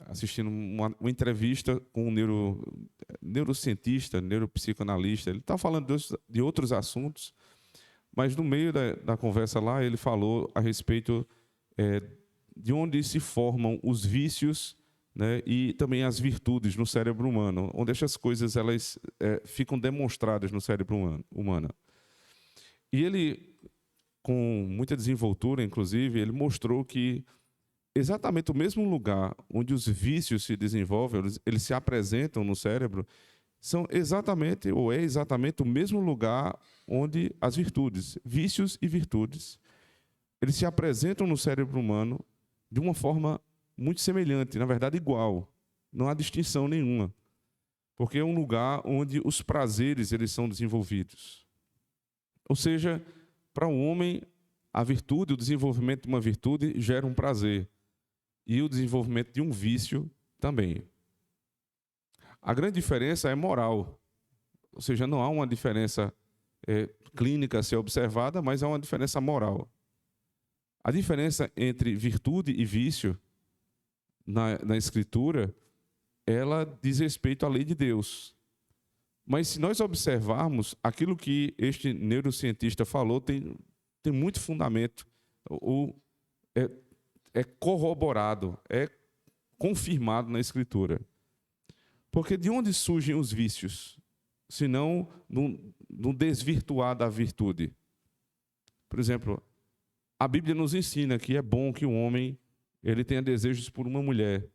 assistindo uma entrevista com um neurocientista, neuropsicanalista. Ele está falando de outros assuntos, mas no meio da conversa lá, ele falou a respeito de onde se formam os vícios, né, e também as virtudes no cérebro humano, onde essas coisas elas ficam demonstradas no cérebro humano. E ele, com muita desenvoltura, inclusive, ele mostrou que exatamente o mesmo lugar onde os vícios se desenvolvem, eles se apresentam no cérebro, é exatamente o mesmo lugar onde as virtudes, vícios e virtudes, eles se apresentam no cérebro humano de uma forma muito semelhante, na verdade igual. Não há distinção nenhuma, porque é um lugar onde os prazeres eles são desenvolvidos. Ou seja, para o homem, a virtude, o desenvolvimento de uma virtude gera um prazer. E o desenvolvimento de um vício também. A grande diferença é moral. Ou seja, não há uma diferença clínica a ser observada, mas há uma diferença moral. A diferença entre virtude e vício, na Escritura, ela diz respeito à lei de Deus. Mas se nós observarmos, aquilo que este neurocientista falou tem muito fundamento. É corroborado, é confirmado na Escritura. Porque de onde surgem os vícios? Senão no desvirtuar da virtude. Por exemplo, a Bíblia nos ensina que é bom que o homem ele tenha desejos por uma mulher.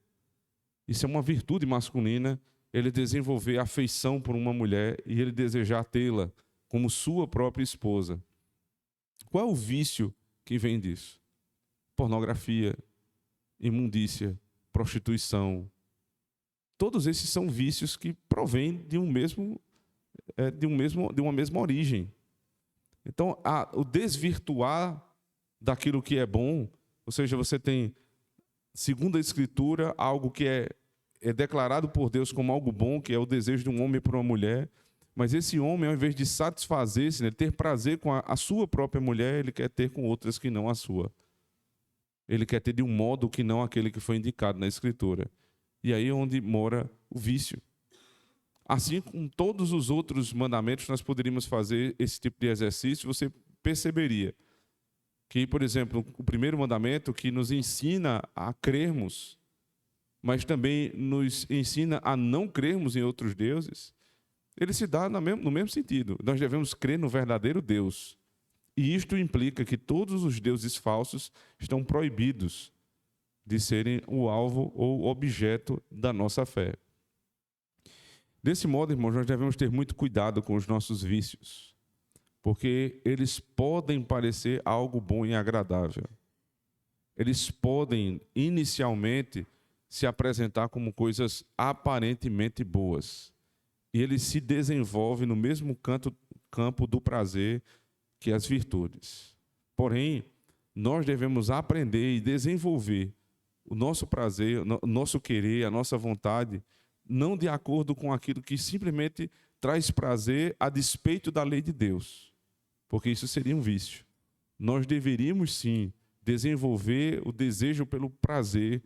Isso é uma virtude masculina, ele desenvolver afeição por uma mulher e ele desejar tê-la como sua própria esposa. Qual é o vício que vem disso? Pornografia, imundícia, prostituição. Todos esses são vícios que provêm de uma mesma origem. Então, o desvirtuar daquilo que é bom, ou seja, você tem, segundo a Escritura, algo que é declarado por Deus como algo bom, que é o desejo de um homem por uma mulher, mas esse homem, ao invés de satisfazer-se, né, ter prazer com a sua própria mulher, ele quer ter com outras que não a sua. Ele quer ter de um modo que não aquele que foi indicado na Escritura. E aí é onde mora o vício. Assim, com todos os outros mandamentos, nós poderíamos fazer esse tipo de exercício, você perceberia que, por exemplo, o primeiro mandamento que nos ensina a crermos, mas também nos ensina a não crermos em outros deuses, ele se dá no mesmo sentido. Nós devemos crer no verdadeiro Deus. E isto implica que todos os deuses falsos estão proibidos de serem o alvo ou objeto da nossa fé. Desse modo, irmãos, nós devemos ter muito cuidado com os nossos vícios, porque eles podem parecer algo bom e agradável. Eles podem, inicialmente, se apresentar como coisas aparentemente boas. E eles se desenvolvem no mesmo campo do prazer que as virtudes. Porém, nós devemos aprender e desenvolver o nosso prazer, o nosso querer, a nossa vontade, não de acordo com aquilo que simplesmente traz prazer a despeito da lei de Deus, porque isso seria um vício. Nós deveríamos, sim, desenvolver o desejo pelo prazer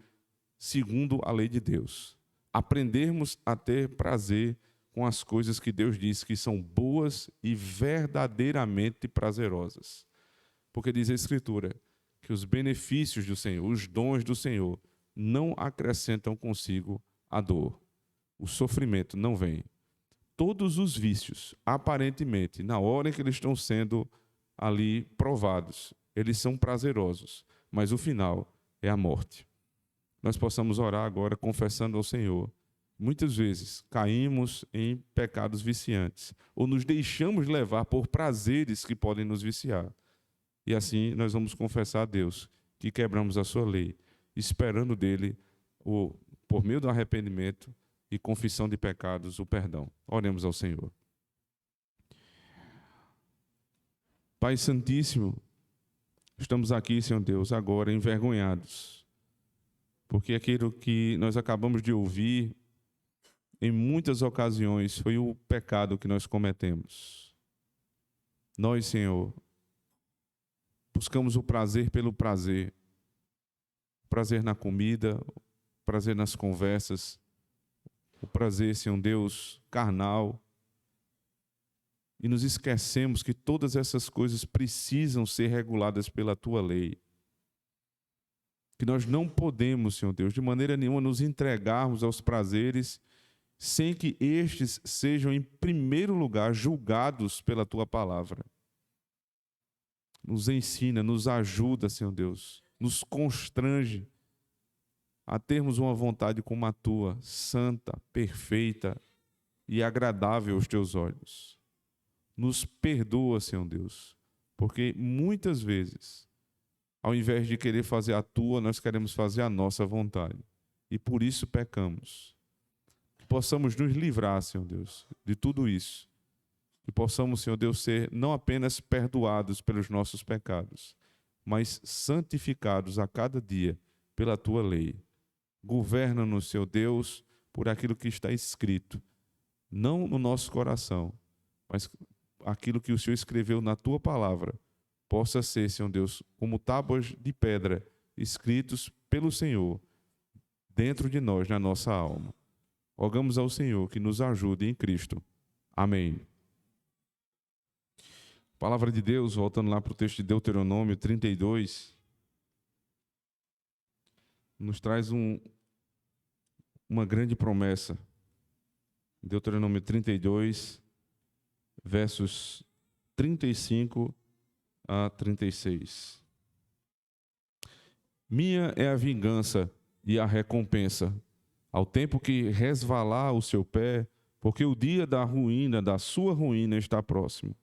segundo a lei de Deus. Aprendermos a ter prazer com as coisas que Deus diz que são boas e verdadeiramente prazerosas. Porque diz a Escritura que os benefícios do Senhor, os dons do Senhor, não acrescentam consigo a dor. O sofrimento não vem. Todos os vícios, aparentemente, na hora em que eles estão sendo ali provados, eles são prazerosos, mas o final é a morte. Nós possamos orar agora confessando ao Senhor. Muitas vezes caímos em pecados viciantes ou nos deixamos levar por prazeres que podem nos viciar. E assim nós vamos confessar a Deus que quebramos a sua lei, esperando dele, por meio do arrependimento e confissão de pecados, o perdão. Oremos ao Senhor. Pai Santíssimo, estamos aqui, Senhor Deus, agora envergonhados, porque aquilo que nós acabamos de ouvir, em muitas ocasiões, foi o pecado que nós cometemos. Nós, Senhor, buscamos o prazer pelo prazer. Prazer na comida, prazer nas conversas, o prazer, Senhor Deus, carnal. E nos esquecemos que todas essas coisas precisam ser reguladas pela Tua lei. Que nós não podemos, Senhor Deus, de maneira nenhuma nos entregarmos aos prazeres sem que estes sejam, em primeiro lugar, julgados pela Tua palavra. Nos ensina, nos ajuda, Senhor Deus, nos constrange a termos uma vontade como a Tua, santa, perfeita e agradável aos Teus olhos. Nos perdoa, Senhor Deus, porque muitas vezes, ao invés de querer fazer a Tua, nós queremos fazer a nossa vontade. E por isso pecamos. Que possamos nos livrar, Senhor Deus, de tudo isso. Que possamos, Senhor Deus, ser não apenas perdoados pelos nossos pecados, mas santificados a cada dia pela Tua lei. Governa-nos, Senhor Deus, por aquilo que está escrito, não no nosso coração, mas aquilo que o Senhor escreveu na Tua palavra, possa ser, Senhor Deus, como tábuas de pedra escritos pelo Senhor dentro de nós, na nossa alma. Rogamos ao Senhor que nos ajude em Cristo. Amém. Palavra de Deus, voltando lá para o texto de Deuteronômio 32, nos traz uma grande promessa. Deuteronômio 32, versos 35 a 36. Minha é a vingança e a recompensa, ao tempo que resvalar o seu pé, porque o dia da ruína, da sua ruína, está próximo,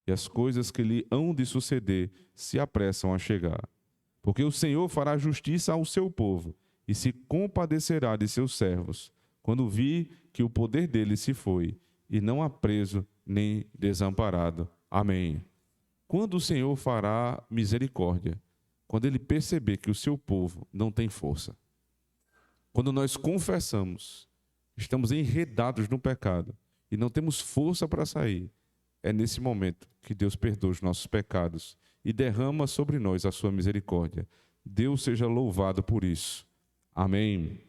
e as coisas que lhe hão de suceder se apressam a chegar. Porque o Senhor fará justiça ao seu povo, e se compadecerá de seus servos, quando vir que o poder dele se foi, e não há preso nem desamparado. Amém. Quando o Senhor fará misericórdia? Quando ele perceber que o seu povo não tem força. Quando nós confessamos, estamos enredados no pecado e não temos força para sair, é nesse momento que Deus perdoa os nossos pecados e derrama sobre nós a sua misericórdia. Deus seja louvado por isso. Amém.